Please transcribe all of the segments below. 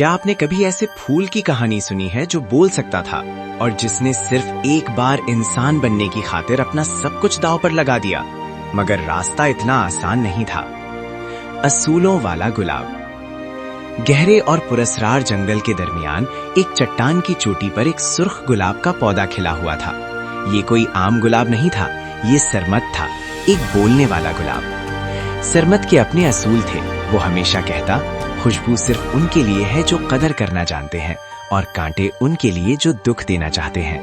کیا آپ نے کبھی ایسے پھول کی کہانی سنی ہے جو بول سکتا تھا اور جس نے صرف ایک بار انسان بننے کی خاطر اپنا سب کچھ داؤ پر لگا دیا؟ مگر راستہ اتنا آسان نہیں تھا۔ اصولوں والا گلاب۔ گہرے اور پراسرار جنگل کے درمیان ایک چٹان کی چوٹی پر ایک سرخ گلاب کا پودا کھلا ہوا تھا۔ یہ کوئی عام گلاب نہیں تھا، یہ سرمد تھا، ایک بولنے والا گلاب۔ سرمد کے اپنے اصول تھے۔ وہ ہمیشہ کہتا، خوشبو صرف ان کے لیے ہے جو قدر کرنا جانتے ہیں، اور کانٹے ان کے لیے جو دکھ دینا چاہتے ہیں۔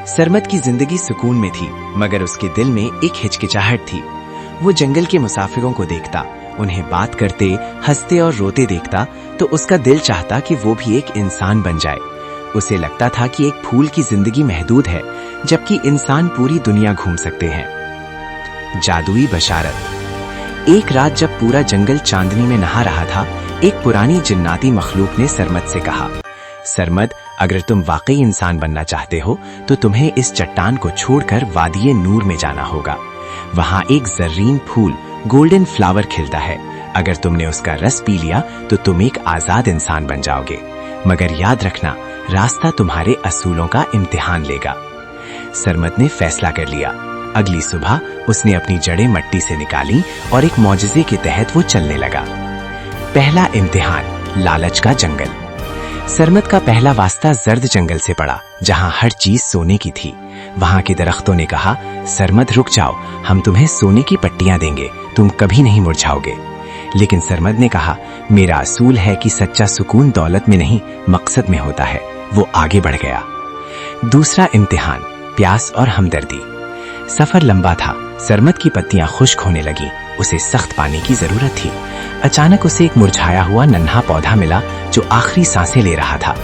سرمد کی زندگی سکون میں تھی، مگر اس کے دل میں ایک ہچکچاہٹ تھی۔ وہ جنگل کے مسافروں کو دیکھتا، انہیں بات کرتے، ہنستے اور روتے دیکھتا تو اس کا دل چاہتا کہ وہ بھی ایک انسان بن جائے۔ اسے لگتا تھا کہ ایک پھول کی زندگی محدود ہے، جبکہ انسان پوری دنیا گھوم سکتے ہیں۔ جادوئی بشارت۔ ایک رات جب پورا جنگل چاندنی میں نہا رہا تھا، ایک پرانی جناتی مخلوق نے سرمد سے کہا، سرمد، اگر تم واقعی انسان بننا چاہتے ہو تو تمہیں اس چٹان کو چھوڑ کر وادی نور میں جانا ہوگا۔ وہاں ایک زرین پھول، گولڈن فلاور کھلتا ہے۔ اگر تم نے اس کا رس پی لیا تو تم ایک آزاد انسان بن جاؤ گے، مگر یاد رکھنا، راستہ تمہارے اصولوں کا امتحان لے گا۔ سرمد نے فیصلہ کر لیا۔ اگلی صبح اس نے اپنی جڑیں مٹی سے نکالی اور ایک معجزے کے تحت وہ چلنے لگا۔ پہلا امتحان، لالچ کا جنگل۔ سرمد کا پہلا واسطہ زرد جنگل سے پڑا، جہاں ہر چیز سونے کی تھی۔ وہاں کے درختوں نے کہا، سرمد رک جاؤ، ہم تمہیں سونے کی پٹیاں دیں گے، تم کبھی نہیں مرجھاؤ گے۔ لیکن سرمد نے کہا، میرا اصول ہے کہ سچا سکون دولت میں نہیں، مقصد میں ہوتا ہے۔ وہ آگے بڑھ گیا۔ دوسرا امتحان، پیاس اور ہمدردی۔ سفر لمبا تھا، سرمد کی پتیاں خشک ہونے لگیں، اسے سخت پانی کی ضرورت تھی۔ اچانک اسے ایک مرجھایا ہوا ننھا پودا ملا جو آخری سانسیں لے رہا تھا۔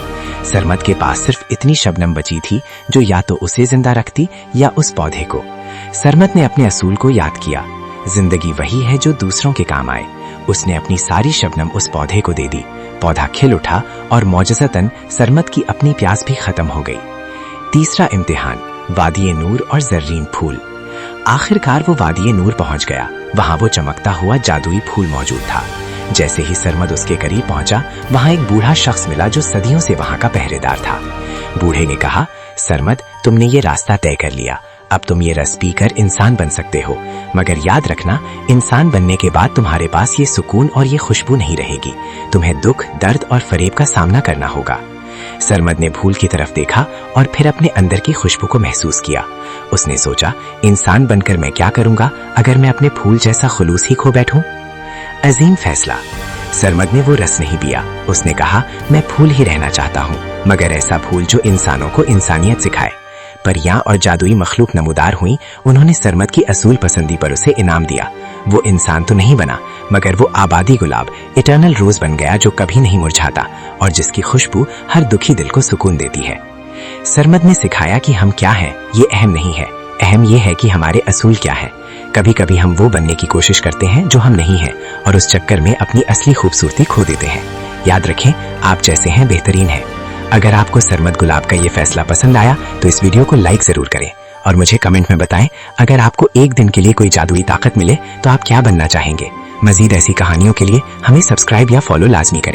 سرمد کے پاس صرف اتنی شبنم بچی تھی جو یا تو اسے زندہ رکھتی یا اس پودے کو۔ سرمد نے اپنے اصول کو یاد کیا، زندگی وہی ہے جو دوسروں کے کام آئے۔ اس نے اپنی ساری شبنم اس پودے کو دے دی، پودا کھل اٹھا اور معجزتاً سرمد کی اپنی پیاس بھی ختم ہو گئی۔ تیسرا امتحان، وادی نور اور زرین پھول۔ آخر کار وہ وادی نور پہنچ گیا۔ وہاں وہ چمکتا ہوا جادوئی پھول موجود تھا۔ جیسے ہی سرمد اس کے قریب پہنچا، وہاں ایک بوڑھا شخص ملا جو صدیوں سے وہاں کا پہرے دار تھا۔ بوڑھے نے کہا، سرمد، تم نے یہ راستہ طے کر لیا، اب تم یہ رس پی کر انسان بن سکتے ہو، مگر یاد رکھنا، انسان بننے کے بعد تمہارے پاس یہ سکون اور یہ خوشبو نہیں رہے گی، تمہیں دکھ، درد اور فریب کا سامنا کرنا ہوگا۔ سرمد نے پھول کی طرف دیکھا اور پھر اپنے اندر کی خوشبو کو محسوس کیا۔ اس نے سوچا، انسان بن کر میں کیا کروں گا اگر میں اپنے پھول جیسا خلوص ہی کھو بیٹھوں؟ عظیم فیصلہ۔ سرمد نے وہ رس نہیں پیا۔ اس نے کہا، میں پھول ہی رہنا چاہتا ہوں، مگر ایسا پھول جو انسانوں کو انسانیت سکھائے۔ پریاں اور جادوئی مخلوق نمودار ہوئیں، انہوں نے سرمد کی اصول پسندی پر اسے انعام دیا۔ وہ انسان تو نہیں بنا، مگر وہ آبادی گلاب، اٹرنل روز بن گیا جو کبھی نہیں مرجھاتا اور جس کی خوشبو ہر دکھی دل کو سکون دیتی ہے۔ سرمد نے سکھایا کہ ہم کیا ہیں یہ اہم نہیں ہے، اہم یہ ہے کہ ہمارے اصول کیا ہیں۔ کبھی کبھی ہم وہ بننے کی کوشش کرتے ہیں جو ہم نہیں ہیں، اور اس چکر میں اپنی اصلی خوبصورتی کھو دیتے ہیں۔ یاد رکھیں، آپ جیسے ہیں بہترین ہیں۔ اگر آپ کو سرمد گلاب کا یہ فیصلہ پسند آیا تو اس ویڈیو کو لائک ضرور کریں، اور مجھے کمنٹ میں بتائیں، اگر آپ کو ایک دن کے لیے کوئی جادوئی طاقت ملے تو آپ کیا بننا چاہیں گے۔ مزید ایسی کہانیوں کے لیے ہمیں سبسکرائب یا فالو لازمی کریں۔